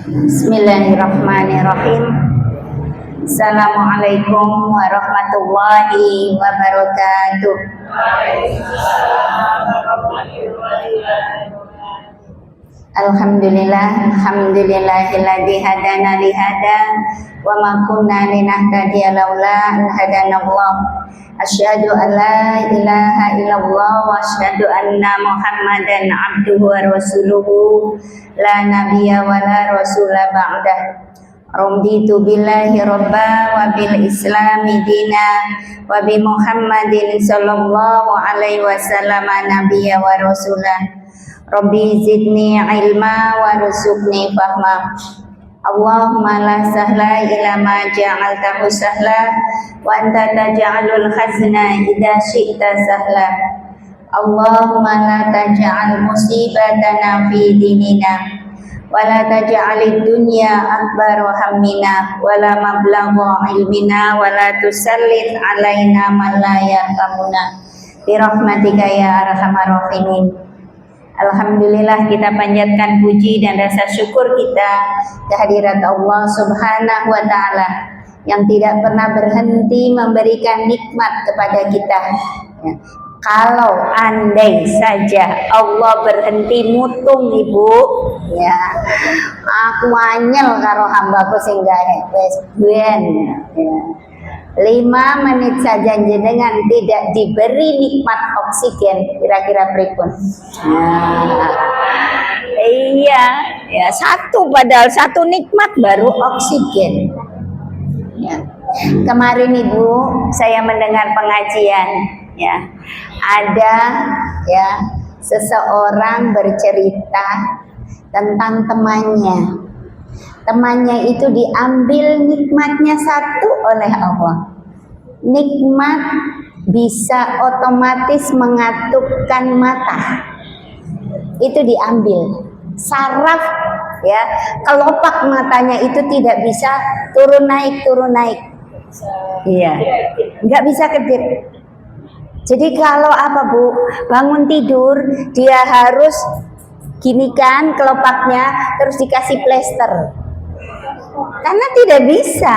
Bismillahirrahmanirrahim. Assalamualaikum warahmatullahi wabarakatuh. Alhamdulillahilladzi hadana li hada wa ma kunna linahtadiya laula an hadanallah. Asyhadu an la ilaha illallah wa asyhadu anna Muhammadan abduhu wa rasuluhu la nabiyya wa la rasula ba'dah. Raditu billahi rabba wa bil islami dina wa bi Muhammadin sallallahu alaihi wasallam nabiyya wa rasulah. Rabbi zidni ilma wa rzuqni fahma. Allahumma la sahla illa ma ja'altahu sahla wa anta taj'alul hazna idza syi'ta sahla. Allahumma la taj'al musibatana fi dinina wa la taj'alid dunya akbar hammina wa la mablagha ilmina wa la tusallit alaina man la yahkamuna bi rahmatika ya arhamar rahimin. Alhamdulillah, kita panjatkan puji dan rasa syukur kita kehadirat Allah Subhanahu wa Ta'ala yang tidak pernah berhenti memberikan nikmat kepada kita. Ya. Kalau andai saja Allah berhenti mutung ibu, ya aku anyel karo hambaku sing gawe wis ben. 5 menit saja jenengan tidak diberi nikmat oksigen, kira-kira pripun? Iya, ya padahal satu nikmat baru oksigen. Ya. Kemarin ibu saya mendengar pengajian, ya ada ya seseorang bercerita tentang temannya. Temannya itu diambil nikmatnya satu oleh Allah. Nikmat bisa otomatis mengatupkan mata. Itu diambil. Saraf ya, kelopak matanya itu tidak bisa turun naik. Iya. Nggak bisa kedip. Jadi kalau apa Bu? Bangun tidur dia harus gini kan kelopaknya terus dikasih plester. Karena tidak bisa,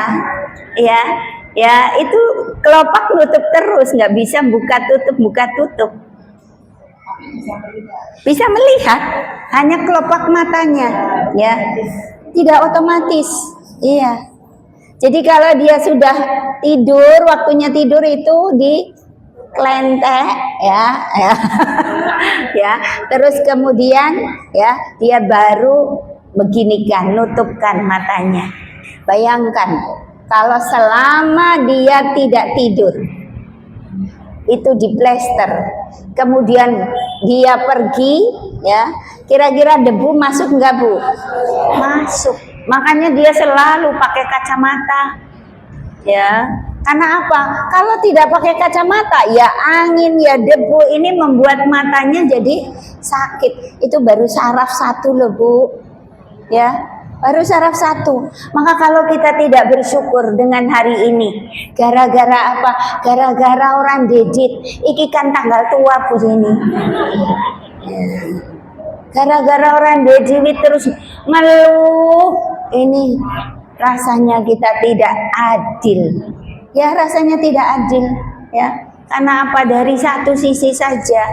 ya itu kelopak nutup terus, nggak bisa buka tutup. Bisa melihat, hanya kelopak matanya, ya tidak otomatis, iya. Jadi kalau dia sudah tidur, waktunya tidur itu di klentek, ya, terus kemudian ya dia baru beginikan, nutupkan matanya. Bayangkan kalau selama dia tidak tidur itu diplester, kemudian dia pergi, ya kira-kira debu masuk nggak Bu? Masuk. Makanya dia selalu pakai kacamata, ya. Karena apa? Kalau tidak pakai kacamata, ya angin, ya debu ini membuat matanya jadi sakit. Itu baru saraf satu loh Bu. Ya, baru saraf satu. Maka kalau kita tidak bersyukur dengan hari ini, gara-gara apa? Gara-gara orang dejit. Iki kan tanggal tua Bu ini. Gara-gara orang dejit terus ngeluh. Ini rasanya kita tidak adil. Ya, rasanya tidak adil. Ya, karena apa? Dari satu sisi saja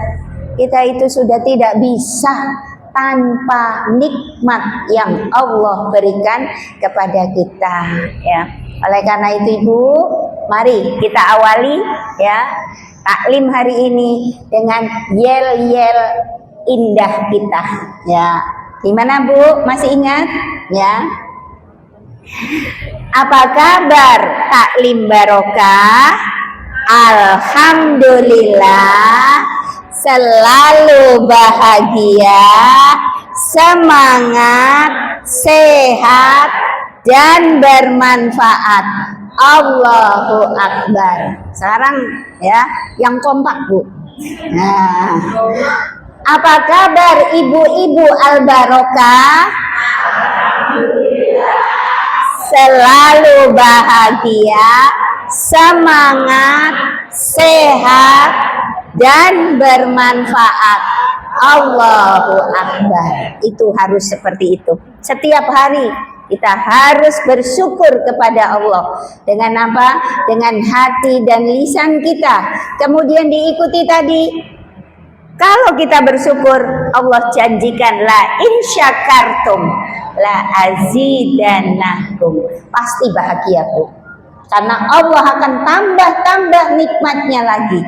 kita itu sudah tidak bisa tanpa nikmat yang Allah berikan kepada kita, ya. Oleh karena itu Ibu, mari kita awali ya taklim hari ini dengan yel-yel indah kita, ya. Gimana Bu? Masih ingat? Ya. Apa kabar taklim barokah? Alhamdulillah, selalu bahagia, semangat, sehat, dan bermanfaat. Allahu Akbar. Sekarang ya, yang kompak Bu. Nah, apa kabar ibu-ibu al-barokah? Selalu bahagia, semangat, sehat, dan bermanfaat. Allahu Akbar. Itu harus seperti itu. Setiap hari kita harus bersyukur kepada Allah. Dengan apa? Dengan hati dan lisan kita. Kemudian diikuti tadi. Kalau kita bersyukur, Allah janjikan la in syakartum la azidannakum. Pasti bahagia, Bu. Karena Allah akan tambah-tambah nikmatnya lagi.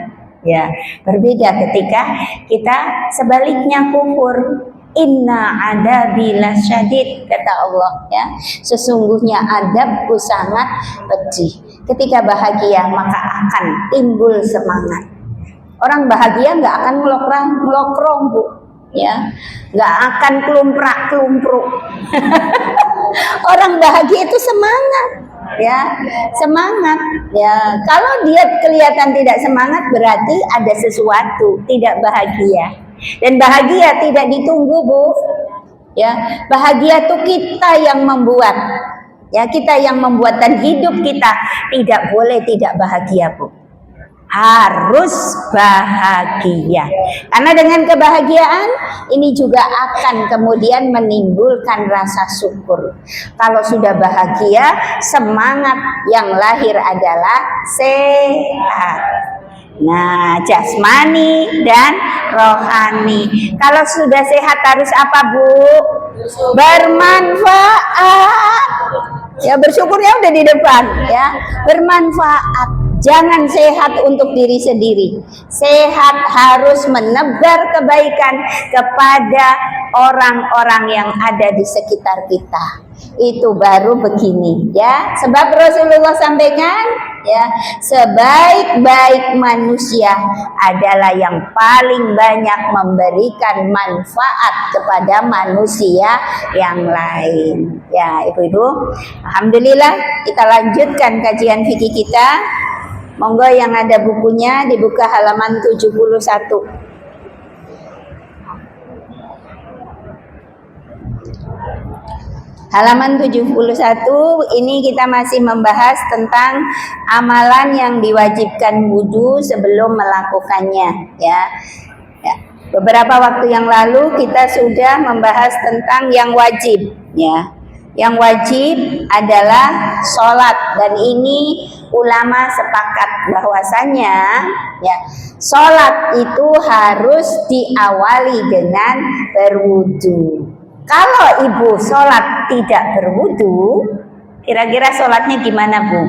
Ya, berbeda ketika kita sebaliknya kufur. Inna adabi lasyadid, kata Allah, ya. Sesungguhnya adabku sangat pedih. Ketika bahagia maka akan timbul semangat. Orang bahagia nggak akan melokrong, Bu, ya, nggak akan kelumprak-kelumpruk. Orang bahagia itu semangat, ya, semangat, ya. Kalau dia kelihatan tidak semangat berarti ada sesuatu tidak bahagia. Dan bahagia tidak ditunggu, Bu, ya. Bahagia itu kita yang membuat, ya, kita yang membuat, dan hidup kita tidak boleh tidak bahagia, Bu. Harus bahagia. Karena dengan kebahagiaan ini juga akan kemudian menimbulkan rasa syukur. Kalau sudah bahagia, semangat yang lahir adalah sehat. Nah, jasmani dan rohani. Kalau sudah sehat harus apa, Bu? Bermanfaat. Ya, bersyukurnya udah di depan, ya. Bermanfaat. Jangan sehat untuk diri sendiri. Sehat harus menebar kebaikan kepada orang-orang yang ada di sekitar kita. Itu baru begini, ya. Sebab Rasulullah sampaikan, ya, sebaik-baik manusia adalah yang paling banyak memberikan manfaat kepada manusia yang lain. Ya, Ibu-ibu, alhamdulillah kita lanjutkan kajian fikih kita. Monggo yang ada bukunya dibuka halaman 71. Halaman 71 ini kita masih membahas tentang amalan yang diwajibkan wudu sebelum melakukannya, ya. Beberapa waktu yang lalu kita sudah membahas tentang yang wajib, ya. Yang wajib adalah sholat, dan ini ulama sepakat bahwasanya, ya, sholat itu harus diawali dengan berwudu. Kalau ibu sholat tidak berwudu, kira-kira sholatnya gimana, Bu?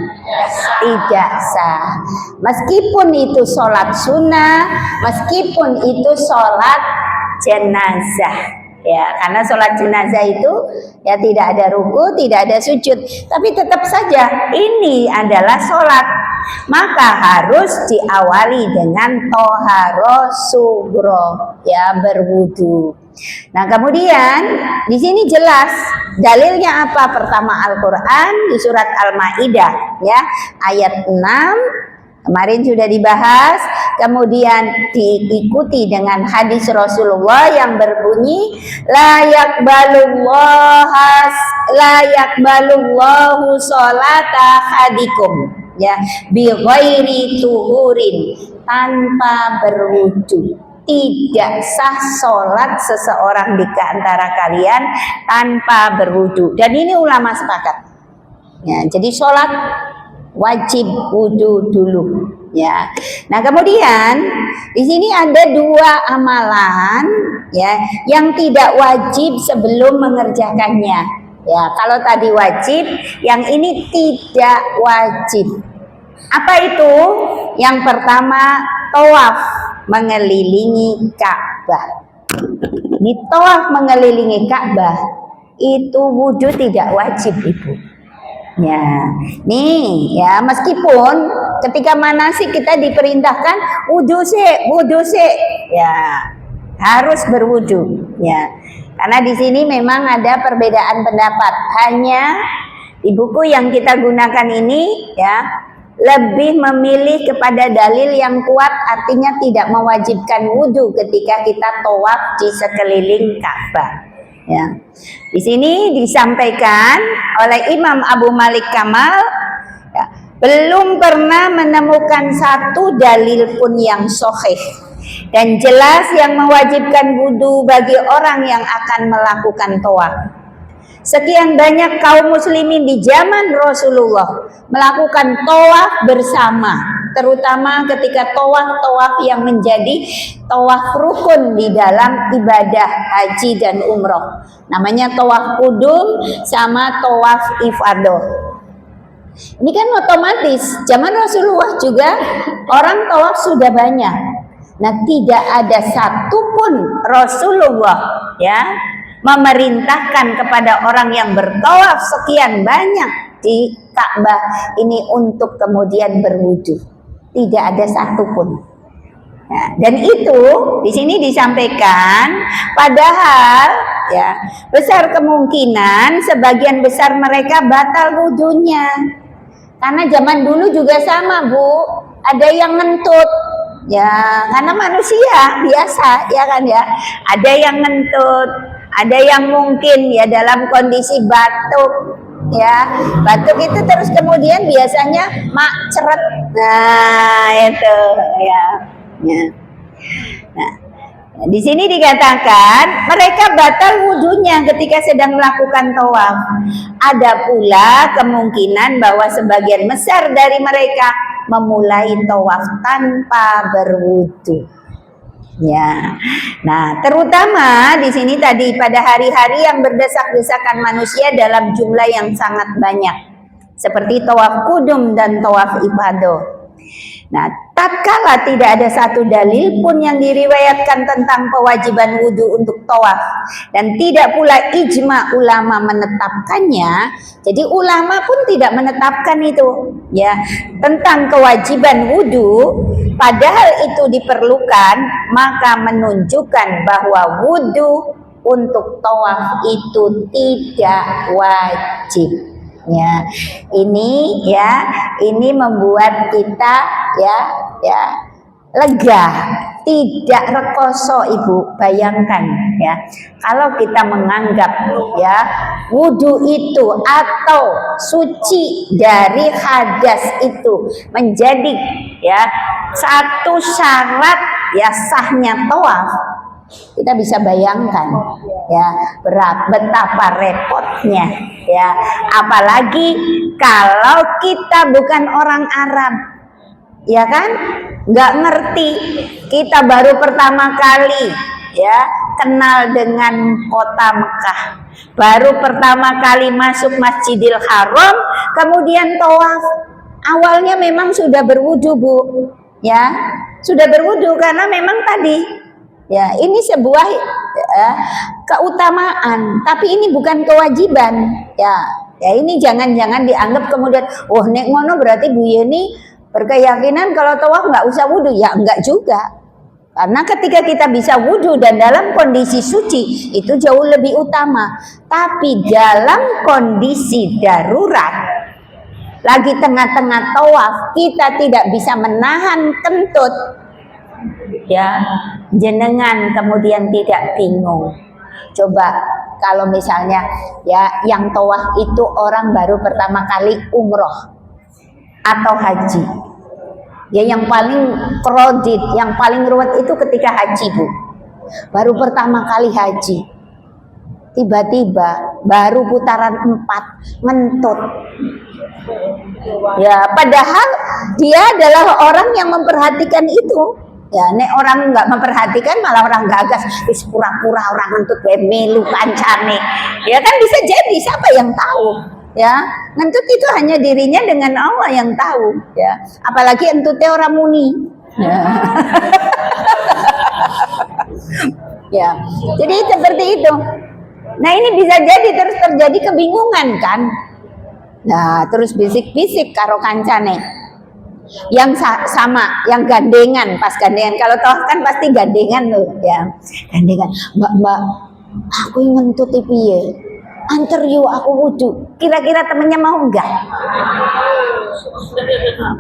Tidak sah. Meskipun itu sholat sunnah, meskipun itu sholat jenazah. Ya, karena sholat jenazah itu ya tidak ada ruku, tidak ada sujud, tapi tetap saja ini adalah sholat, maka harus diawali dengan toharo sugro, ya, berwudu. Nah, kemudian di sini jelas dalilnya apa? Pertama Al-Qur'an di surat Al-Maidah, ya, ayat 6. Kemarin sudah dibahas, kemudian diikuti dengan hadis Rasulullah yang berbunyi la yaqbalullahu sholata hadikum, ya, bi ghairi tuhurin, tanpa berwudu. Tidak sah sholat seseorang di antara kalian tanpa berwudu. Dan ini ulama sepakat, ya, jadi sholat wajib wudu dulu, ya. Nah, kemudian di sini ada dua amalan, ya, yang tidak wajib sebelum mengerjakannya. Ya, kalau tadi wajib, yang ini tidak wajib. Apa itu? Yang pertama, tawaf mengelilingi Ka'bah. Ini tawaf mengelilingi Ka'bah itu wudu tidak wajib, Ibu. Ya, nih, ya, meskipun ketika manasik kita diperintahkan wudu sih, ya, harus berwudu, ya. Karena di sini memang ada perbedaan pendapat. Hanya di buku yang kita gunakan ini, ya, lebih memilih kepada dalil yang kuat, artinya tidak mewajibkan wudu ketika kita tawaf di sekeliling Ka'bah. Ya. Di sini disampaikan oleh Imam Abu Malik Kamal, ya, belum pernah menemukan satu dalil pun yang sahih Dan jelas yang mewajibkan wudu bagi orang yang akan melakukan tawaf. Sekian banyak kaum muslimin di zaman Rasulullah melakukan tawaf bersama, terutama ketika tawaf-tawaf yang menjadi tawaf rukun di dalam ibadah haji dan umroh. Namanya tawaf kudum sama tawaf ifadah. Ini kan otomatis zaman Rasulullah juga orang tawaf sudah banyak. Nah, tidak ada satupun Rasulullah memerintahkan kepada orang yang bertawaf sekian banyak di Ka'bah ini untuk kemudian berwudu. Tidak ada satupun. Nah, dan itu di sini disampaikan, padahal besar kemungkinan sebagian besar mereka batal wudunya. Karena zaman dulu juga sama, Bu, ada yang ngentut. Ya, karena manusia biasa, ya kan ya. Ada yang ngentut, ada yang mungkin dalam kondisi batuk, batuk itu terus kemudian biasanya maceret. Nah, itu Nah, di sini dikatakan mereka batal wudunya ketika sedang melakukan tawaf. Ada pula kemungkinan bahwa sebagian besar dari mereka memulai tawaf tanpa berwudu. Nah, terutama di sini tadi pada hari-hari yang berdesak-desakan manusia dalam jumlah yang sangat banyak, seperti tawaf kudum dan tawaf ifadah. Nah, tatkala tidak ada satu dalil pun yang diriwayatkan tentang kewajiban wudu untuk tawaf dan tidak pula ijma ulama menetapkannya, jadi ulama pun tidak menetapkan itu tentang kewajiban wudu, padahal itu diperlukan, maka menunjukkan bahwa wudu untuk tawaf itu tidak wajib. Ini membuat kita lega, tidak rekoso, Ibu. Bayangkan kalau kita menganggap wudu itu atau suci dari hadas itu menjadi satu syarat sahnya tawaf, kita bisa bayangkan betapa repotnya apalagi kalau kita bukan orang Arab, nggak ngerti, kita baru pertama kali kenal dengan kota Mekah, baru pertama kali masuk Masjidil Haram, kemudian tawaf. Awalnya memang sudah berwudu, Bu, sudah berwudu karena memang tadi ini sebuah keutamaan, tapi ini bukan kewajiban. Ini jangan-jangan dianggap kemudian, nek ngono berarti Bu Yeni berkeyakinan kalau tawaf nggak usah wudu. Ya enggak juga, karena ketika kita bisa wudu dan dalam kondisi suci itu jauh lebih utama. Tapi dalam kondisi darurat, lagi tengah-tengah tawaf, kita tidak bisa menahan kentut, jenengan kemudian tidak bingung. Coba kalau misalnya yang tawaf itu orang baru pertama kali umroh atau haji, yang paling kredit, yang paling ruwet itu ketika haji, Bu. Baru pertama kali haji, tiba-tiba baru putaran 4 ngentut. Padahal dia adalah orang yang memperhatikan itu. Nek orang nggak memperhatikan malah orang gagas, pura-pura orang ngentut melu kancane. Kan bisa jadi, siapa yang tahu? Ngentut itu hanya dirinya dengan Allah yang tahu. Apalagi entutnya orang muni. Jadi seperti itu. Nah, ini bisa jadi terus terjadi kebingungan kan? Nah, terus bisik-bisik karo kancane. Yang sama, yang gandengan, pas gandengan. Kalau toh kan pasti gandengan loh, gandengan. Mbak, aku ingin ngentut piye? Antar yuk aku wudu. Kira-kira temennya mau enggak?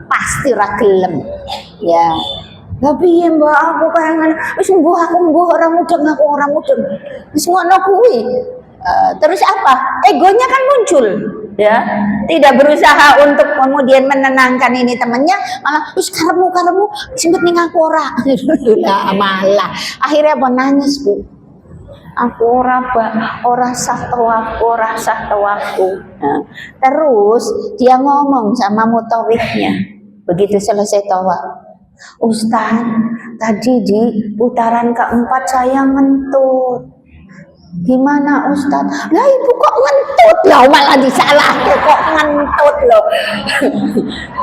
Pasti ra gelem. Tapi Mbak, aku kangen. Wis aku orang mudeng. Wis ngono kuwi. Terus apa? Egonya kan muncul. ya, tidak berusaha untuk kemudian menenangkan ini temannya, malah terus karemu sempet ning aku ora. Lah malah akhirnya apa nangis Bu, aku ora sah tawafku. Nah, terus dia ngomong sama mutawifnya begitu selesai tawaf, Ustaz, tadi di putaran keempat saya ngentut. Gimana Ustaz? Lah ibu kok ngentut? Lah malah disalah kok ngentut loh.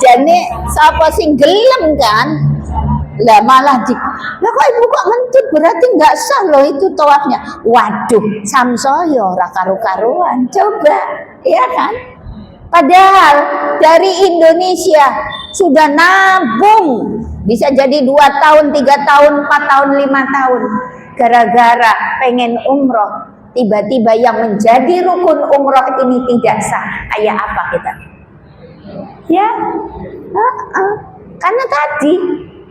Jadi siapa sing gelem kan? Lah malah lah kok ibu kok ngentut, berarti nggak sah loh itu tawafnya. Waduh, samsoyo ora karu-karuan. Coba, ya kan? Padahal dari Indonesia sudah nabung bisa jadi 2 tahun, 3 tahun, 4 tahun, 5 tahun. Gara-gara pengen umroh, tiba-tiba yang menjadi rukun umroh ini tidak sah. Kayak apa kita? Ya, karena tadi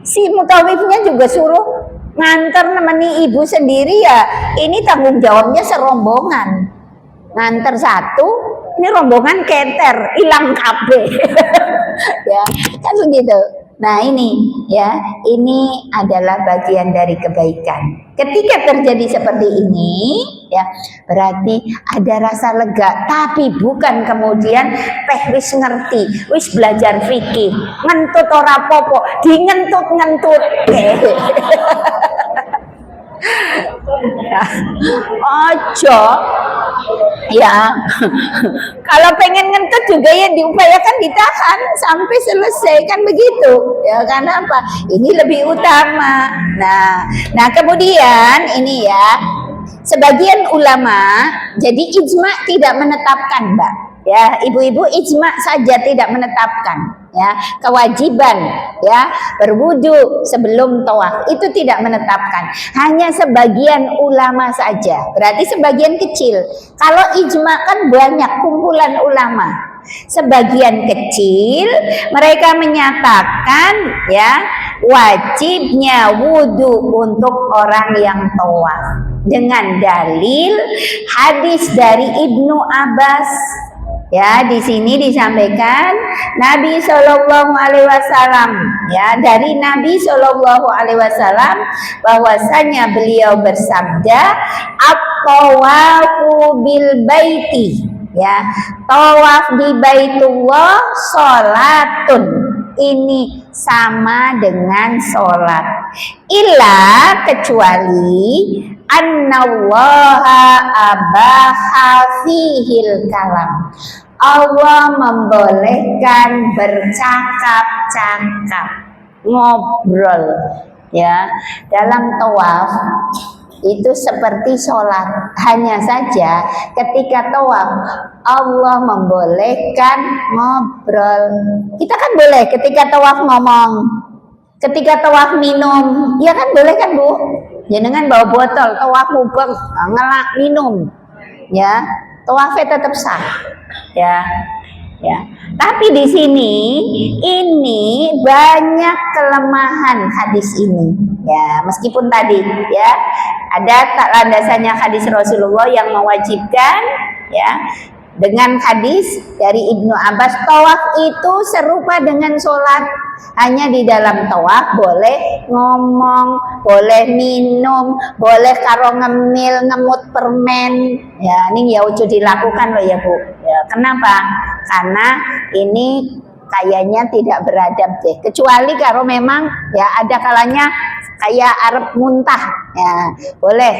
si mutawifnya juga suruh nganter nemeni ibu sendiri ya. Ini tanggung jawabnya serombongan. Nganter satu, ini rombongan keter, hilang kabeh. Ya, kan begitu. Nah ini ya, ini adalah bagian dari kebaikan. Ketika terjadi seperti ini, ya berarti ada rasa lega. Tapi bukan kemudian wis ngerti, wis belajar fikih, ngentut ora popo, di ngentut. Ojo ya, kalau pengen ngentut juga ya diupayakan ditahan sampai selesai, kan begitu ya. Karena apa? Ini lebih utama. Nah kemudian ini ya, sebagian ulama jadi ijma tidak menetapkan, Mbak. Ya, ibu-ibu ijma saja tidak menetapkan ya kewajiban ya berwudu sebelum tawaf, itu tidak menetapkan, hanya sebagian ulama saja, berarti sebagian kecil. Kalau ijma kan banyak kumpulan ulama, sebagian kecil mereka menyatakan ya wajibnya wudu untuk orang yang tawaf dengan dalil hadis dari Ibnu Abbas. Ya, di sini disampaikan Nabi Shallallahu Alaihi Wasallam, ya dari Nabi Shallallahu Alaihi Wasallam bahwasanya beliau bersabda, at-tawafu bil baiti, ya tawaf di Baitullah sholatun, ini sama dengan sholat, illa kecuali annallaha abaha fihil kalam, Allah membolehkan bercakap-cakap, ngobrol ya dalam tawaf. Itu seperti sholat, hanya saja ketika tawaf Allah membolehkan ngobrol. Kita kan boleh ketika tawaf ngomong, ketika tawaf minum, ya kan boleh kan Bu? Jangan bawa botol, tawaf mubeng, ngelak minum, ya tawafnya tetap sah, ya. Tapi di sini ini banyak kelemahan hadis ini, ya meskipun tadi ya ada tak landasannya hadis Rasulullah yang mewajibkan, ya dengan hadis dari Ibnu Abbas tawaf itu serupa dengan sholat, hanya di dalam tawaf boleh ngomong, boleh minum, boleh karo ngemil, ngemut permen, ya ini ya udah dilakukan loh ya Bu ya. Kenapa? Karena ini kayaknya tidak beradab deh, kecuali kalau memang ya ada kalanya kayak Arab muntah, ya boleh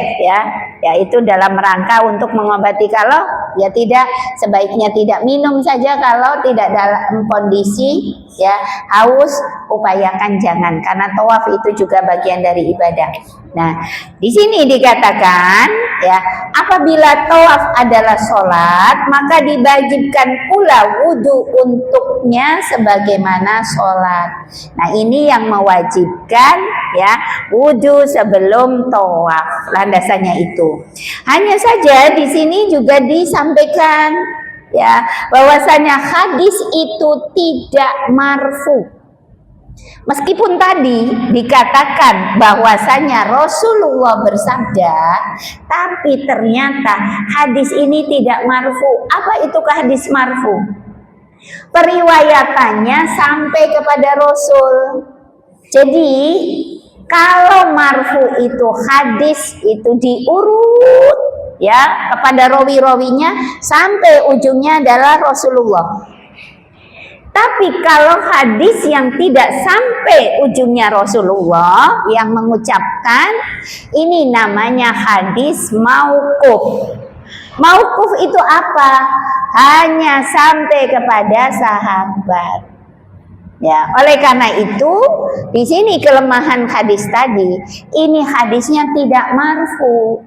ya itu dalam rangka untuk mengobati. Kalau ya tidak, sebaiknya tidak minum saja. Kalau tidak dalam kondisi ya haus, upayakan jangan, karena tawaf itu juga bagian dari ibadah. Nah di sini dikatakan ya apabila tawaf adalah sholat, maka diwajibkan pula wudu untuknya sebagaimana sholat. Nah ini yang mewajibkan ya wudu sebelum tawaf, landasannya itu. Hanya saja di sini juga disampaikan ya bahwasanya hadis itu tidak marfu. Meskipun tadi dikatakan bahwasanya Rasulullah bersabda, tapi ternyata hadis ini tidak marfu. Apa itu hadis marfu? Periwayatannya sampai kepada Rasul. Jadi kalau marfu itu hadis itu diurut ya kepada rawi-rawinya sampai ujungnya adalah Rasulullah. Tapi kalau hadis yang tidak sampai ujungnya Rasulullah yang mengucapkan, ini namanya hadis mauquf. Mauquf itu apa? Hanya sampai kepada sahabat. Ya, oleh karena itu di sini kelemahan hadis tadi, ini hadisnya tidak marfu,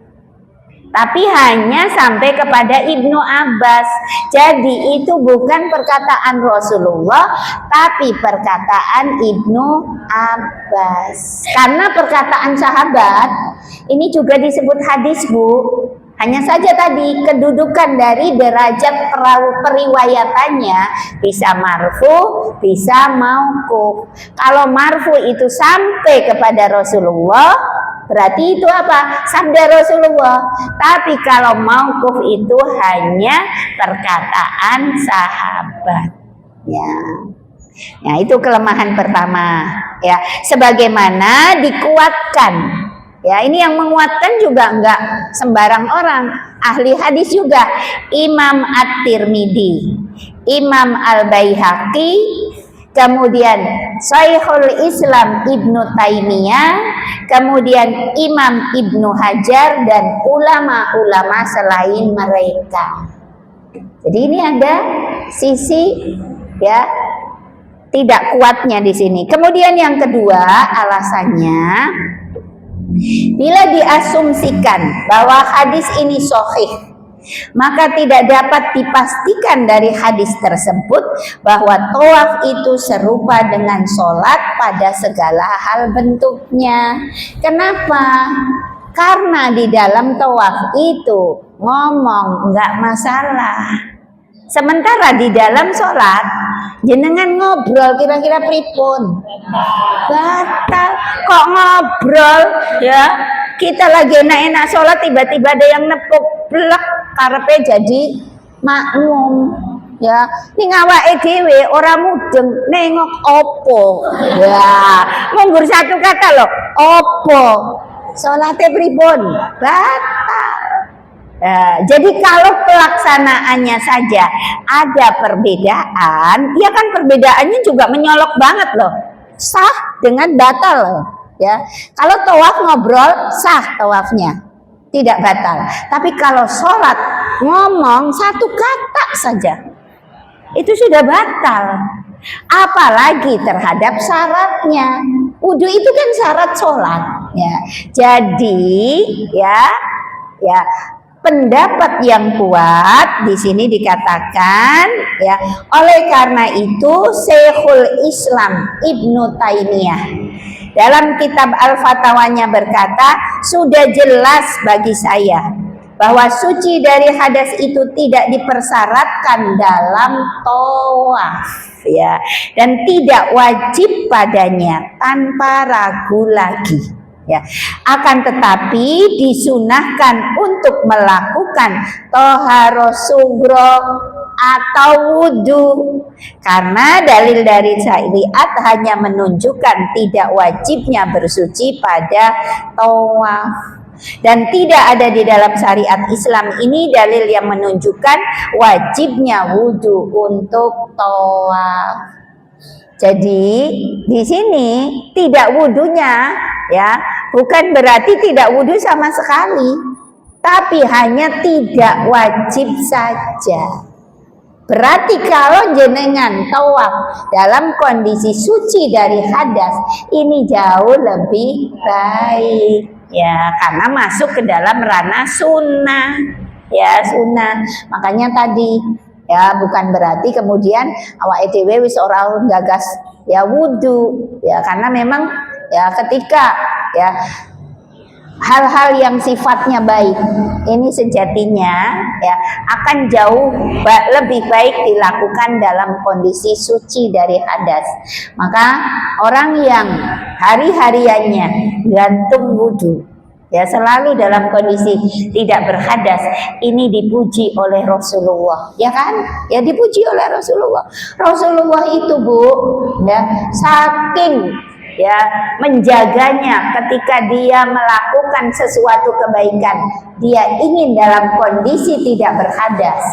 tapi hanya sampai kepada Ibnu Abbas. Jadi itu bukan perkataan Rasulullah, tapi perkataan Ibnu Abbas. Karena perkataan sahabat ini juga disebut hadis, Bu. Hanya saja tadi kedudukan dari derajat periwayatannya bisa marfu, bisa mauquf. Kalau marfu itu sampai kepada Rasulullah, berarti itu apa? Sabda Rasulullah. Tapi kalau mauquf itu hanya perkataan sahabat. Ya. Nah, itu kelemahan pertama. Ya, sebagaimana dikuatkan. Ya, ini yang menguatkan juga enggak sembarang orang. Ahli hadis juga. Imam At-Tirmidzi, Imam Al-Baihaqi, kemudian Syekhul Islam Ibnu Taimiyah, kemudian Imam Ibnu Hajar dan ulama-ulama selain mereka. Jadi ini ada sisi ya tidak kuatnya di sini. Kemudian yang kedua alasannya, bila diasumsikan bahwa hadis ini sahih, maka tidak dapat dipastikan dari hadis tersebut bahwa tawaf itu serupa dengan sholat pada segala hal bentuknya. Kenapa? Karena di dalam tawaf itu ngomong nggak masalah. Sementara di dalam sholat jenengan ngobrol kira-kira pripun? Batal. Kok ngobrol ya? Kita lagi enak-enak sholat tiba-tiba ada yang nepuk blek karepe jadi makmum ya. Ning awake dhewe ora mudeng nengok opo. Ya, nganggur satu kata loh, opo? Salate pripun? Batal. Jadi kalau pelaksanaannya saja ada perbedaan, ya kan perbedaannya juga menyolok banget loh. Sah dengan batal loh. Ya, kalau tawaf ngobrol sah tawafnya, tidak batal. Tapi kalau sholat ngomong satu kata saja, itu sudah batal. Apalagi terhadap syaratnya. Wudu itu kan syarat sholat. Ya, jadi ya pendapat yang kuat di sini dikatakan ya, oleh karena itu Syekhul Islam Ibnu Taimiyah dalam kitab Al-Fatawanya berkata, sudah jelas bagi saya bahwa suci dari hadas itu tidak dipersyaratkan dalam tawaf ya, dan tidak wajib padanya tanpa ragu lagi. Ya, akan tetapi disunahkan untuk melakukan toharoh sugro atau wudu karena dalil dari syariat hanya menunjukkan tidak wajibnya bersuci pada tawaf, dan tidak ada di dalam syariat Islam ini dalil yang menunjukkan wajibnya wudu untuk tawaf. Jadi di sini tidak wudunya ya, bukan berarti tidak wudu sama sekali, tapi hanya tidak wajib saja. Berarti kalau jenengan tawaf dalam kondisi suci dari hadas, ini jauh lebih baik ya, karena masuk ke dalam ranah sunnah ya, sunnah. Makanya tadi ya, bukan berarti kemudian awake dhewe wis ora gagas ya wudu ya, karena memang ya ketika ya hal-hal yang sifatnya baik ini sejatinya ya akan jauh lebih baik dilakukan dalam kondisi suci dari hadas. Maka orang yang hari-hariannya gantung wudu ya selalu dalam kondisi tidak berhadas, ini dipuji oleh Rasulullah, ya kan? Ya dipuji oleh Rasulullah. Rasulullah itu Bu, ya saking ya menjaganya ketika dia melakukan sesuatu kebaikan, dia ingin dalam kondisi tidak berhadas.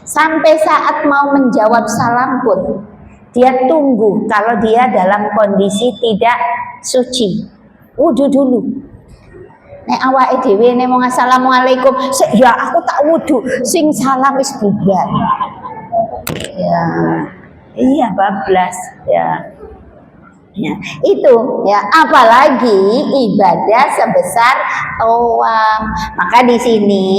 Sampai saat mau menjawab salam pun dia tunggu kalau dia dalam kondisi tidak suci, wudu dulu. Nek awake dhewe nek mong assalamualaikum, ya aku tak wudu, sing salam wis bubar. Ya. Iya bablas ya. Ya, itu ya apalagi ibadah sebesar tawaf. Maka di sini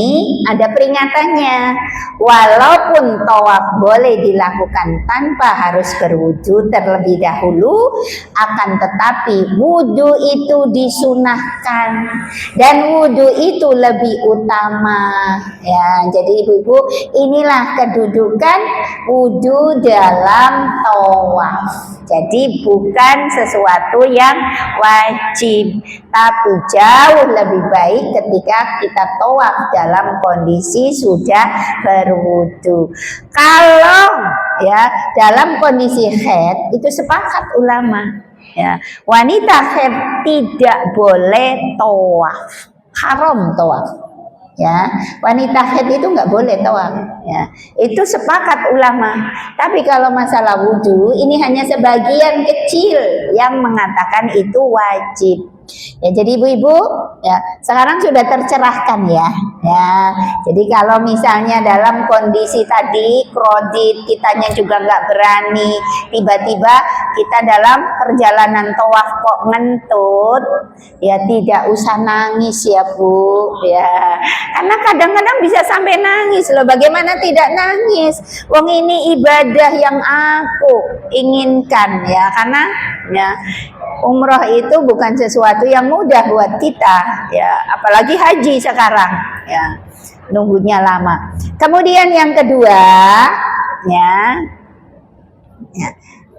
ada peringatannya. Walaupun tawaf boleh dilakukan tanpa harus berwudu terlebih dahulu, akan tetapi wudu itu disunahkan dan wudu itu lebih utama. Ya, jadi ibu-ibu, inilah kedudukan wudu dalam tawaf. Jadi bukan sesuatu yang wajib, tapi jauh lebih baik ketika kita tawaf dalam kondisi sudah berwudu. Kalau ya dalam kondisi haid itu sepakat ulama ya, wanita haid tidak boleh tawaf, haram tawaf. Ya, wanita haid itu nggak boleh tawaf. Ya, itu sepakat ulama. Tapi kalau masalah wudu, ini hanya sebagian kecil yang mengatakan itu wajib. Ya, jadi ibu-ibu, ya sekarang sudah tercerahkan ya. Ya, jadi kalau misalnya dalam kondisi tadi kredit, kitanya juga nggak berani, tiba-tiba kita dalam perjalanan tawaf kok ngentut, ya tidak usah nangis ya Bu, ya. Karena kadang-kadang bisa sampai nangis loh. Bagaimana tidak nangis? Wong ini ibadah yang aku inginkan ya, karena ya umroh itu bukan sesuatu yang mudah buat kita ya, apalagi haji sekarang ya, nunggunya lama. Kemudian yang kedua ya,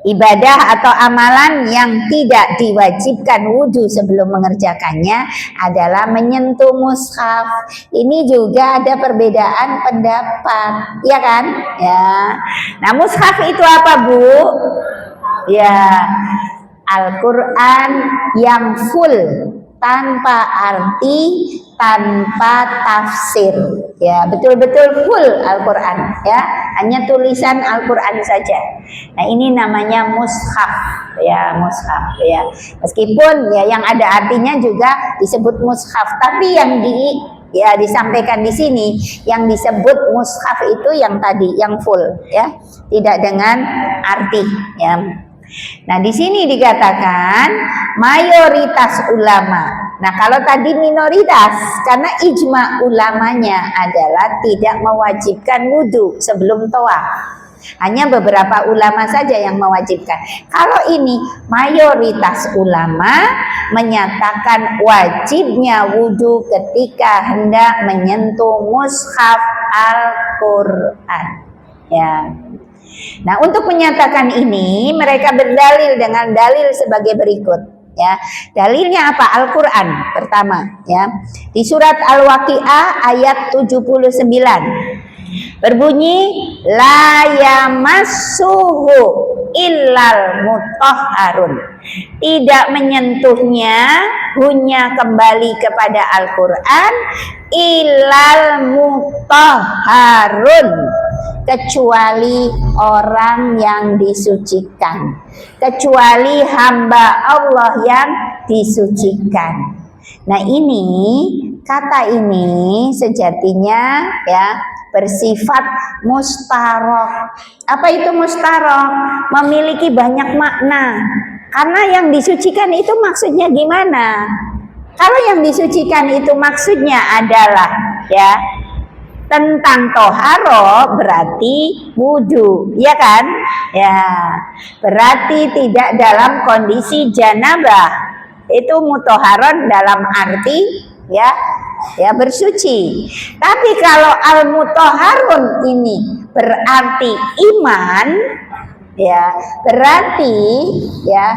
ibadah atau amalan yang tidak diwajibkan wudu sebelum mengerjakannya adalah menyentuh mushaf. Ini juga ada perbedaan pendapat, ya kan? Ya. Nah, mushaf itu apa, Bu? Ya, Al-Quran yang full, tanpa arti, tanpa tafsir, ya betul-betul full Al-Quran, ya hanya tulisan Al-Quran saja. Nah ini namanya mushaf, ya mushaf, ya meskipun ya yang ada artinya juga disebut mushaf, tapi yang disampaikan di sini yang disebut mushaf itu yang tadi, yang full, ya tidak dengan arti, ya. Nah, di sini dikatakan mayoritas ulama. Nah, kalau tadi minoritas, karena ijma ulamanya adalah tidak mewajibkan wudu sebelum tawaf. Hanya beberapa ulama saja yang mewajibkan. Kalau ini mayoritas ulama menyatakan wajibnya wudu ketika hendak menyentuh mushaf Al-Quran. Ya. Nah, untuk menyatakan ini mereka berdalil dengan dalil sebagai berikut, ya. Dalilnya apa? Al-Qur'an pertama, ya. Di surat Al-Waqiah ayat 79. Berbunyi la yamassuhu illal mutahharun. Tidak menyentuhnya, hunya kembali kepada Al-Qur'an, illal mutahharun, kecuali orang yang disucikan, kecuali hamba Allah yang disucikan. Nah ini, kata ini sejatinya ya bersifat mustarok. Apa itu mustarok? Memiliki banyak makna. Karena yang disucikan itu maksudnya gimana? Kalau yang disucikan itu maksudnya adalah ya tentang toharo, berarti wudu, ya kan? Ya, berarti tidak dalam kondisi janabah. Itu mutoharon dalam arti ya bersuci. Tapi kalau al-mutahharun ini berarti iman, ya berarti ya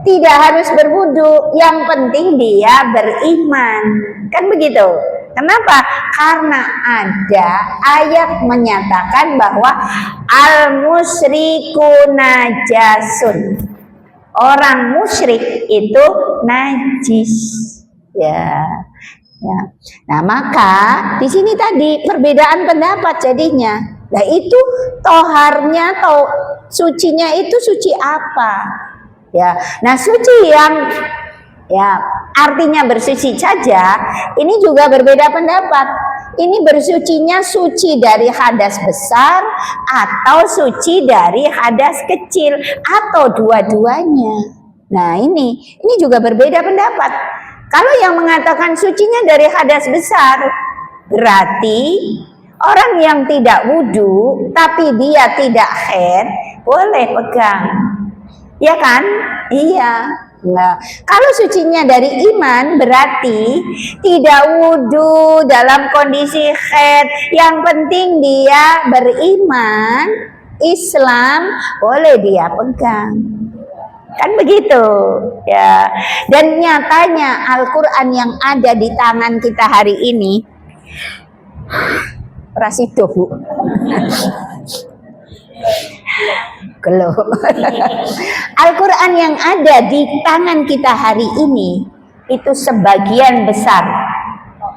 tidak harus berwudu, yang penting dia beriman, kan begitu. Kenapa? Karena ada ayat menyatakan bahwa al-musyriku najasun, orang musyrik itu najis, ya. Nah maka di sini tadi perbedaan pendapat jadinya. Nah itu toharnya atau sucinya itu suci apa? Ya, nah suci yang ya artinya bersuci saja, ini juga berbeda pendapat. Ini bersucinya suci dari hadas besar atau suci dari hadas kecil atau dua-duanya. Nah ini juga berbeda pendapat. Kalau yang mengatakan sucinya dari hadas besar, berarti orang yang tidak wudu tapi dia tidak haid boleh pegang, ya kan? Iya. Nah, kalau sucinya dari iman berarti tidak wudu dalam kondisi haid, yang penting dia beriman, Islam, boleh dia pegang. Kan begitu, ya. Dan nyatanya Al-Quran yang ada di tangan kita hari ini, Rasido Bu, gelo. Al-Quran yang ada di tangan kita hari ini itu sebagian besar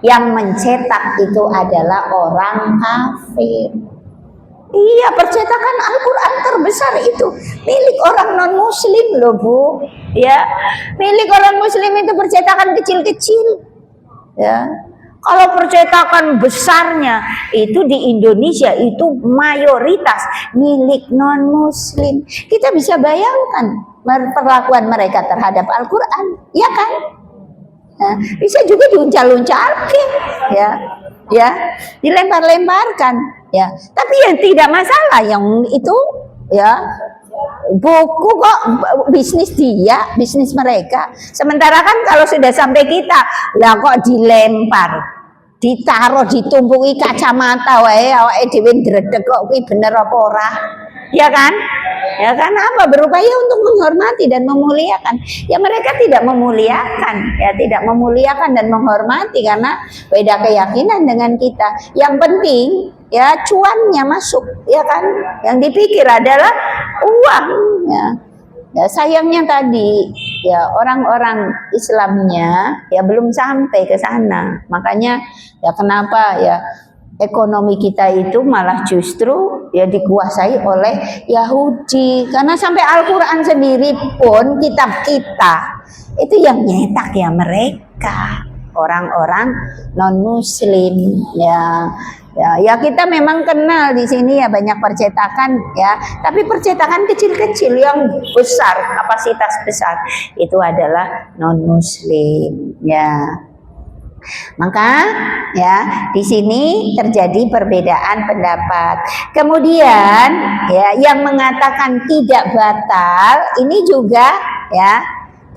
yang mencetak itu adalah orang kafir. Iya, percetakan Al-Quran terbesar itu milik orang non-muslim loh Bu, ya. Milik orang muslim itu percetakan kecil-kecil, ya. Kalau percetakan besarnya itu di Indonesia itu mayoritas milik non-muslim. Kita bisa bayangkan perlakuan mereka terhadap Al-Quran, ya kan? Nah, bisa juga diuncal-uncalkan, ya, dilempar-lemparkan, ya. Tapi yang tidak masalah, yang itu, ya, buku kok bisnis dia, bisnis mereka. Sementara kan kalau sudah sampai kita, lah kok dilempar, ditaruh, ditumpuki kacamata wae awake dhewe ndredeg kok kuwi bener apa ora? Ya kan? Ya kan, apa berupaya untuk menghormati dan memuliakan. Ya mereka tidak memuliakan, ya tidak memuliakan dan menghormati karena beda keyakinan dengan kita. Yang penting ya cuannya masuk, ya kan? Yang dipikir adalah uang, ya. Ya sayangnya tadi ya orang-orang Islamnya ya belum sampai ke sana. Makanya ya kenapa ya ekonomi kita itu malah justru ya dikuasai oleh Yahudi, karena sampai Al-Quran sendiri pun kitab kita itu yang nyetak ya mereka, orang-orang non-muslim, ya kita memang kenal di sini ya banyak percetakan ya, tapi percetakan kecil-kecil, yang besar, kapasitas besar itu adalah non-muslim, ya. Maka ya di sini terjadi perbedaan pendapat. Kemudian ya yang mengatakan tidak batal ini juga ya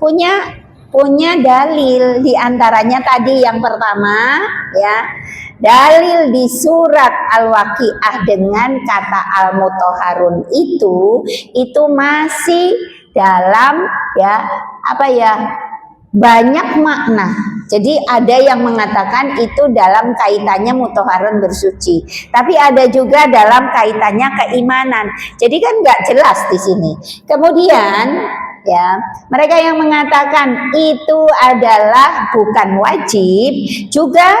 punya dalil, di antaranya tadi yang pertama ya, dalil di surat Al-Waqiah dengan kata al-mutahharun itu masih dalam ya apa ya banyak makna. Jadi ada yang mengatakan itu dalam kaitannya mutahharun bersuci, tapi ada juga dalam kaitannya keimanan. Jadi kan nggak jelas di sini. Kemudian ya mereka yang mengatakan itu adalah bukan wajib juga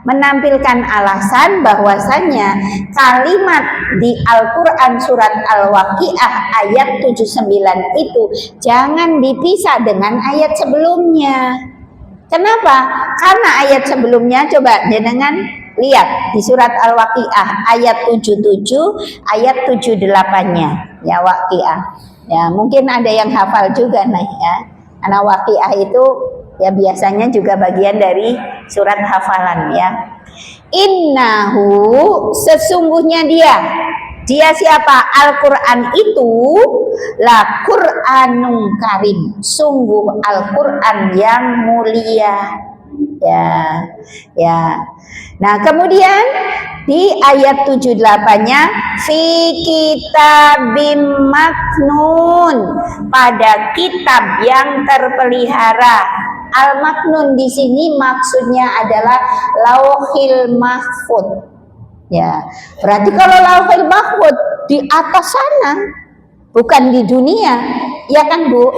menampilkan alasan bahwasannya kalimat di Al-Quran surat Al-Waqiah ayat 79 itu jangan dipisah dengan ayat sebelumnya. Kenapa? Karena ayat sebelumnya coba jenengan lihat di surat Al-Waqiah ayat 77 ayat 78-nya ya Waqiah. Ya, mungkin ada yang hafal juga nih ya. Karena Waqiah itu ya biasanya juga bagian dari surat hafalan ya. Innahu, sesungguhnya dia Dia siapa? Al-Quran itu la Quranun karim, sungguh Al-Quran yang mulia. Ya. Nah, kemudian di ayat 78-nya fi kitabim maknun, pada kitab yang terpelihara. Al-maknun di sini maksudnya adalah lauhil mahfud. Ya, berarti kalau lauhil mahfud di atas sana, bukan di dunia, ya kan Bu?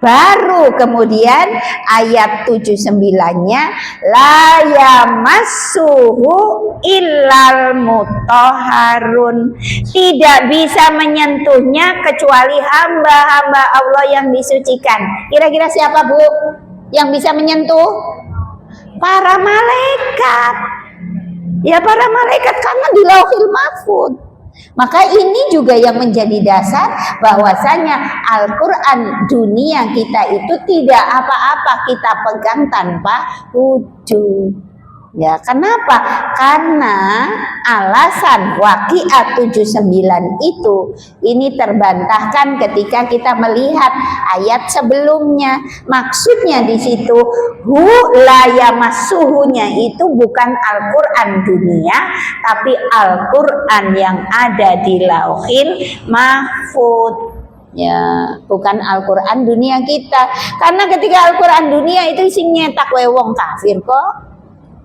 Baru kemudian ayat 79-nya la yamassuhu illal mutahharun, tidak bisa menyentuhnya kecuali hamba-hamba Allah yang disucikan. Kira-kira siapa Bu yang bisa menyentuh? Para malaikat. Ya, para malaikat, karena di lauhil mahfud. Maka ini juga yang menjadi dasar bahwasanya Al-Quran dunia kita itu tidak apa-apa kita pegang tanpa wujud. Ya, kenapa? Karena alasan Waqiah 79 itu ini terbantahkan ketika kita melihat ayat sebelumnya. Maksudnya di situ hu la yamassuhunya itu bukan Al-Quran dunia, tapi Al-Quran yang ada di lauhil mahfud. Ya, bukan Al-Quran dunia kita. Karena ketika Al-Quran dunia itu isinya nyetak wong kafir kok.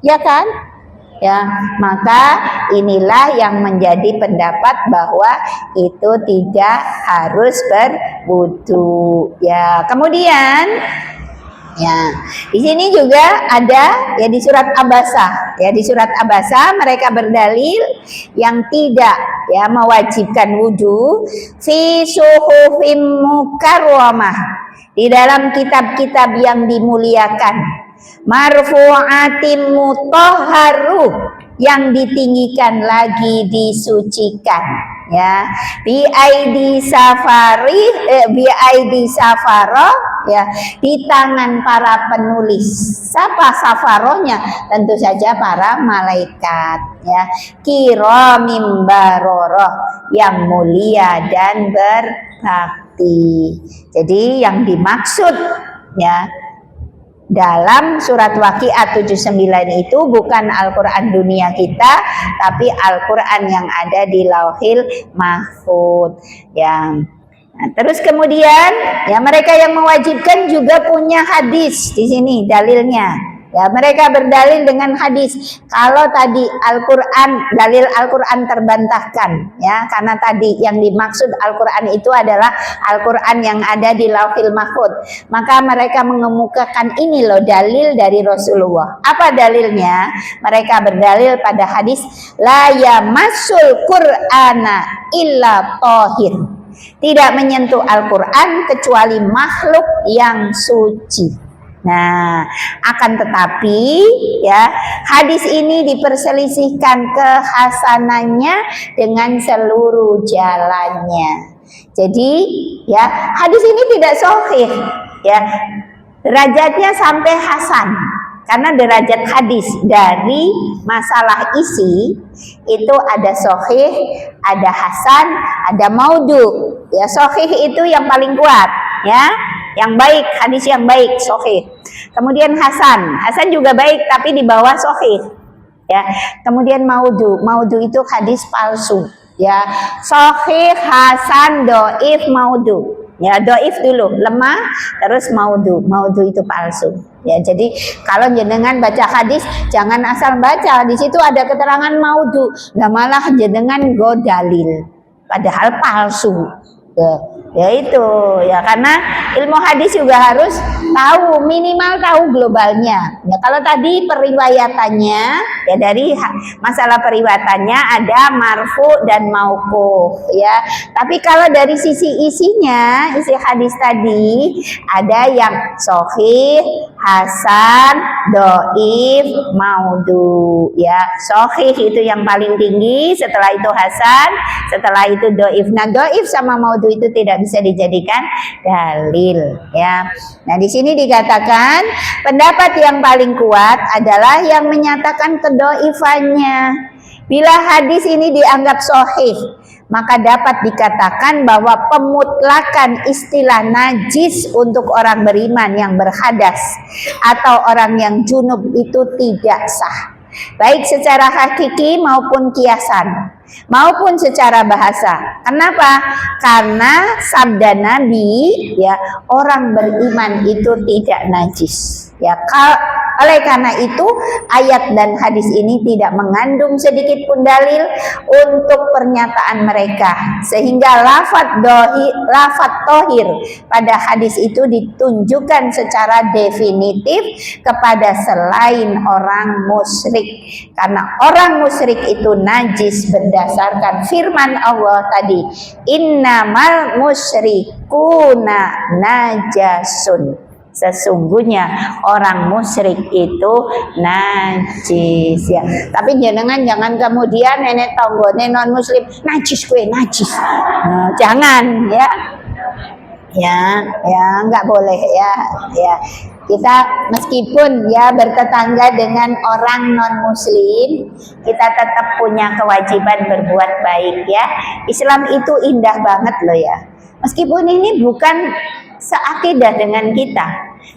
Ya kan? Ya, maka inilah yang menjadi pendapat bahwa itu tidak harus berwudu. Ya, kemudian ya, di sini juga ada ya di surat Abasa. Ya, di surat Abasa mereka berdalil yang tidak ya mewajibkan wudu fi suhufim mukarramah, di dalam kitab-kitab yang dimuliakan, marfu'atim mutahharu, yang ditinggikan lagi disucikan, ya, bi aidi safaro, ya, di tangan para penulis. Siapa safarohnya? Tentu saja para malaikat, ya, kiramim baroroh, yang mulia dan berbakti. Jadi yang dimaksud ya dalam surat Waqiah 79 itu bukan Al-Quran dunia kita, tapi Al-Quran yang ada di lauhil mahfud. Nah, terus kemudian ya mereka yang mewajibkan juga punya hadis di sini dalilnya. Ya, mereka berdalil dengan hadis. Kalau tadi Al-Quran, dalil Al-Quran terbantahkan, ya, karena tadi yang dimaksud Al-Quran itu adalah Al-Quran yang ada di lauhil mahfud. Maka mereka mengemukakan ini loh dalil dari Rasulullah. Apa dalilnya? Mereka berdalil pada hadis la yamassul Qur'ana illa thahir. Tidak menyentuh Al-Quran kecuali makhluk yang suci. Nah, akan tetapi ya hadis ini diperselisihkan kehasanannya dengan seluruh jalannya. Jadi ya hadis ini tidak sahih, ya, derajatnya sampai hasan. Karena derajat hadis dari masalah isi itu ada sahih, ada hasan, ada maudhu. Ya, sahih itu yang paling kuat, ya, yang baik, hadis yang baik, sahih. Kemudian hasan juga baik tapi di bawah sahih. Ya, kemudian maudhu itu hadis palsu. Ya, sahih, hasan, dhaif, maudhu. Ya, dhaif dulu, lemah, terus maudhu itu palsu. Ya, jadi kalau jenengan baca hadis jangan asal baca, di situ ada keterangan maudhu, nggak malah jenengan go dalil, padahal palsu. Ya itu ya, karena ilmu hadis juga harus tahu, minimal tahu globalnya. Ya, kalau tadi periwayatannya ya dari masalah periwayatannya ada marfu dan mauquf, ya. Tapi kalau dari sisi isinya, isi hadis tadi ada yang sahih, hasan, dhaif, maudhu, ya. Sahih itu yang paling tinggi, setelah itu hasan, setelah itu dhaif. Nah, dhaif sama maudhu itu tidak bisa dijadikan dalil, ya. Nah, di sini dikatakan pendapat yang paling kuat adalah yang menyatakan kedhaifannya. Bila hadis ini dianggap sahih, maka dapat dikatakan bahwa pemutlakan istilah najis untuk orang beriman yang berhadas atau orang yang junub itu tidak sah, baik secara hakiki maupun kiasan maupun secara bahasa. Kenapa? Karena sabda Nabi, ya, orang beriman itu tidak najis. Ya, oleh karena itu ayat dan hadis ini tidak mengandung sedikit pun dalil untuk pernyataan mereka, sehingga lafadz tohir pada hadis itu ditunjukkan secara definitif kepada selain orang musyrik, karena orang musyrik itu najis berdasarkan firman Allah tadi, innamal musyrikuna najasun. Sesungguhnya orang musyrik itu najis, ya. Tapi jangan kemudian nenek tonggone non muslim najis, kue najis. Nah, jangan, ya. Ya, nggak boleh, ya. Kita meskipun ya bertetangga dengan orang non muslim, kita tetap punya kewajiban berbuat baik, ya. Islam itu indah banget loh, ya. Meskipun ini bukan seakidah dengan kita,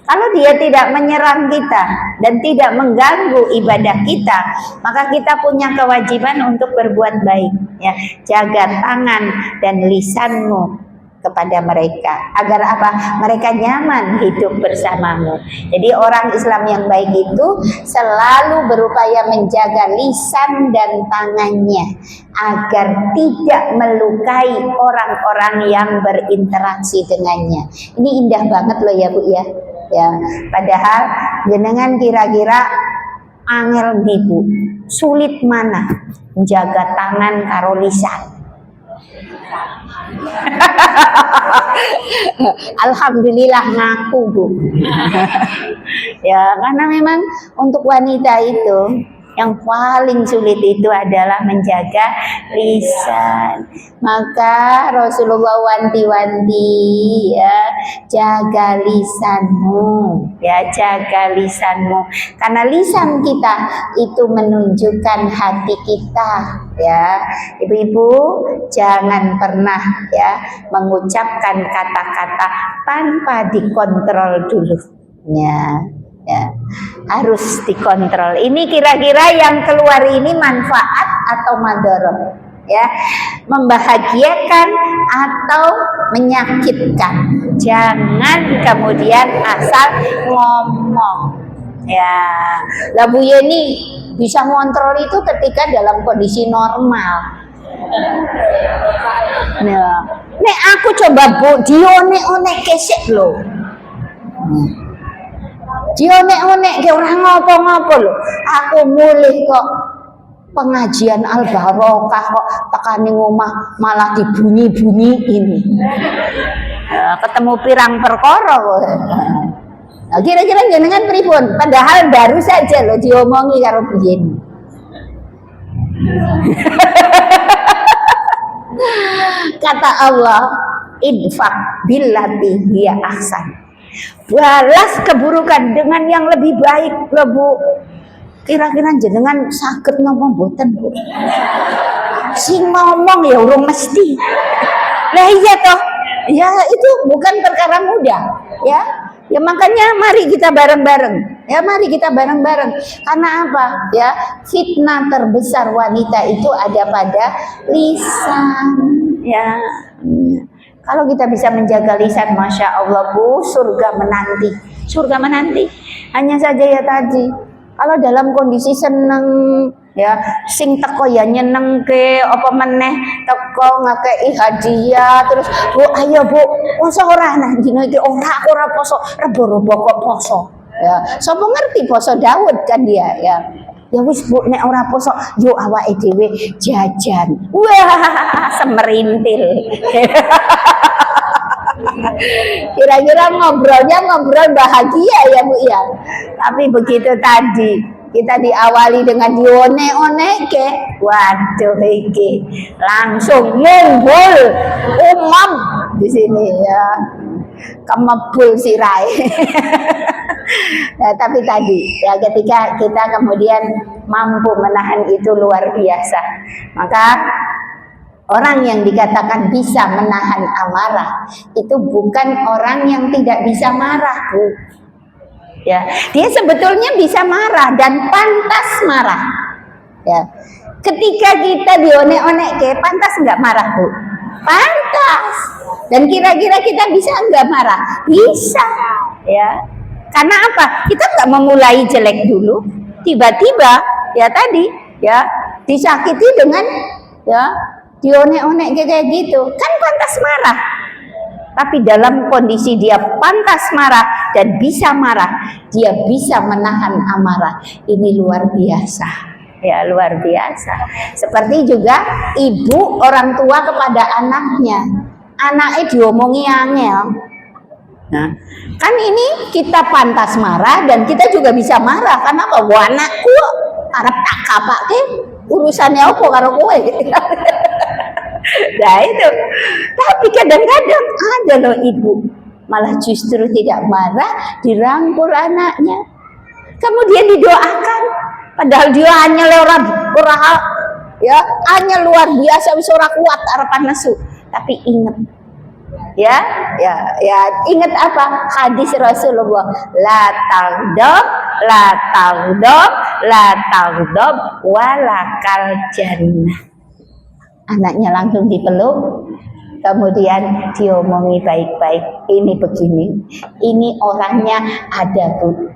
kalau dia tidak menyerang kita dan tidak mengganggu ibadah kita, maka kita punya kewajiban untuk berbuat baik, ya. Jaga tangan dan lisanmu kepada mereka, agar apa? Mereka nyaman hidup bersamamu. Jadi orang Islam yang baik itu selalu berupaya menjaga lisan dan tangannya agar tidak melukai orang-orang yang berinteraksi dengannya. Ini indah banget loh, ya Bu, ya. Ya, padahal jenengan kira-kira angel Bu, sulit mana menjaga tangan karo lisan. Alhamdulillah ngaku Bu. Ya, karena memang untuk wanita itu yang paling sulit itu adalah menjaga lisan. Maka Rasulullah wanti-wanti, ya, jaga lisanmu, ya, jaga lisanmu. Karena lisan kita itu menunjukkan hati kita, ya. Ibu-ibu jangan pernah, ya, mengucapkan kata-kata tanpa dikontrol dulu, ya. Harus dikontrol. Ini kira-kira yang keluar ini manfaat atau madharat, ya, membahagiakan atau menyakitkan. Jangan kemudian asal ngomong, ya. Lah Bu Yeni bisa ngontrol itu ketika dalam kondisi normal. Nah, nek aku coba Bu dionek-onek kesek loh. Dionek-onek ke orang ngopo-ngopo loh. Aku mulih kok pengajian Al-Barokah kok tekani ngomah malah dibunyi-bunyiin. Ketemu pirang perkara kok. Nah, kira-kira jenengan pripun? Padahal baru saja loh diomongi karo biyen. Kata Allah, idfaq billati hiya ahsan. Balas keburukan dengan yang lebih baik loh Bu. Kira-kira jenengan sakit ngomong boten Bu? Si ngomong ya urung mesti. Lah iya toh. Ya itu bukan perkara mudah, ya. Ya makanya mari kita bareng-bareng. Ya mari kita bareng-bareng. Karena apa? Ya, fitnah terbesar wanita itu ada pada lisan, ya. Kalau kita bisa menjaga lisan, Masya Allah Bu, surga menanti. Surga menanti. Hanya saja ya tadi, kalau dalam kondisi seneng, ya, sing teko ya nyeneng ke, apa meneh teko ngakei hadiah, terus Bu ayo Bu, poso ora nah dina iki ora poso, rebo-rebo kok poso. Ya, sapa ngerti poso Daud kan dia, ya. Ya wis Bu, nek ora poso, yo awake dhewe jajan. Wah, semerintil. Kira-kira ngobrolnya ngobrol bahagia ya Bu, ya. Tapi begitu tadi kita diawali dengan dione-oneke, waduh iki langsung mumbul umam di sini, ya, kemebul sirai. Nah, tapi tadi ya ketika kita kemudian mampu menahan itu luar biasa, maka Orang yang dikatakan bisa menahan amarah itu bukan orang yang tidak bisa marah, Bu. Ya, dia sebetulnya bisa marah dan pantas marah. Ya, ketika kita dionek-onek ke, pantas nggak marah, Bu? Pantas. Dan kira-kira kita bisa nggak marah? Bisa. Ya, karena apa? Kita nggak memulai jelek dulu, tiba-tiba ya tadi ya disakiti dengan ya dionek-onek kayak gitu, kan pantas marah. Tapi dalam kondisi dia pantas marah dan bisa marah, dia bisa menahan amarah. Ini luar biasa. Ya, luar biasa. Seperti juga ibu orang tua kepada anaknya. Anaknya diomongi angel. Nah, kan ini kita pantas marah dan kita juga bisa marah. Kenapa? Wah, anakku arep tak kapake urusannya apa karo kowe. Nah itu, tapi kadang-kadang ada loh ibu malah justru tidak marah, dirangkul anaknya, kemudian didoakan, padahal dia hanya ora ya hanya luar biasa wis ora kuat harapan nesu, tapi ingat ya ingat apa hadis Rasulullah, la taghdab walakal jannah. Anaknya langsung dipeluk, kemudian diomongi baik-baik. Ini begini, ini orangnya ada, Bu.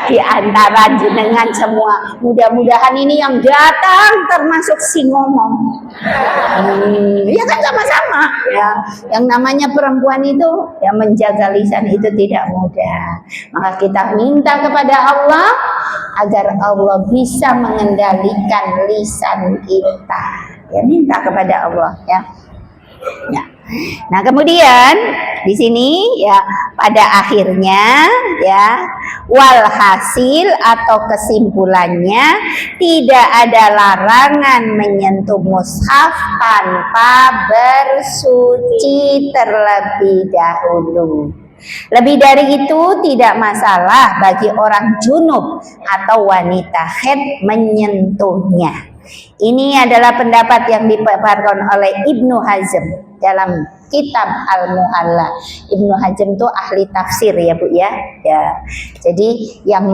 Di antara jenengan semua, mudah-mudahan ini yang datang termasuk si ngomong. Ya kan sama-sama ya. Yang namanya perempuan itu ya menjaga lisan itu tidak mudah. Maka kita minta kepada Allah agar Allah bisa mengendalikan lisan kita. Ya, minta kepada Allah ya. Ya. Nah, kemudian di sini ya pada akhirnya ya walhasil atau kesimpulannya tidak ada larangan menyentuh mushaf tanpa bersuci terlebih dahulu. Lebih dari itu tidak masalah bagi orang junub atau wanita haid menyentuhnya. Ini adalah pendapat yang dipaparkan oleh Ibnu Hazm dalam kitab Al-Muhalla. Ibnu Hazm itu ahli tafsir ya Bu ya. Ya. Jadi yang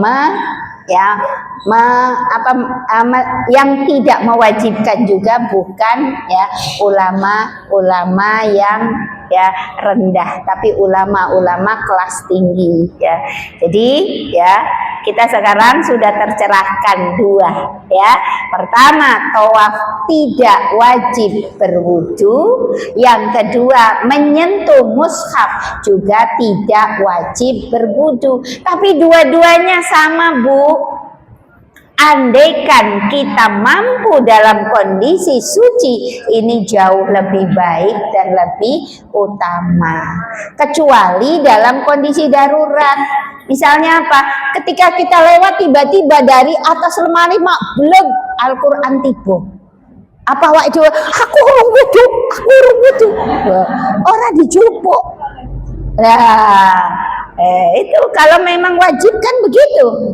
yang tidak mewajibkan juga bukan ya ulama-ulama yang ya rendah, tapi ulama-ulama kelas tinggi ya. Jadi ya kita sekarang sudah tercerahkan dua ya. Pertama, tawaf tidak wajib berwudu. Yang kedua, menyentuh mushaf juga tidak wajib berwudu. Tapi dua-duanya sama, Bu. Andaikan kita mampu dalam kondisi suci, ini jauh lebih baik dan lebih utama. Kecuali dalam kondisi darurat. Misalnya apa? Ketika kita lewat tiba-tiba dari atas lemari mak belum Al-Quran tiba. Apa wak itu? Aku urung wudu. Orang dijupuk. Nah, itu kalau memang wajib kan begitu.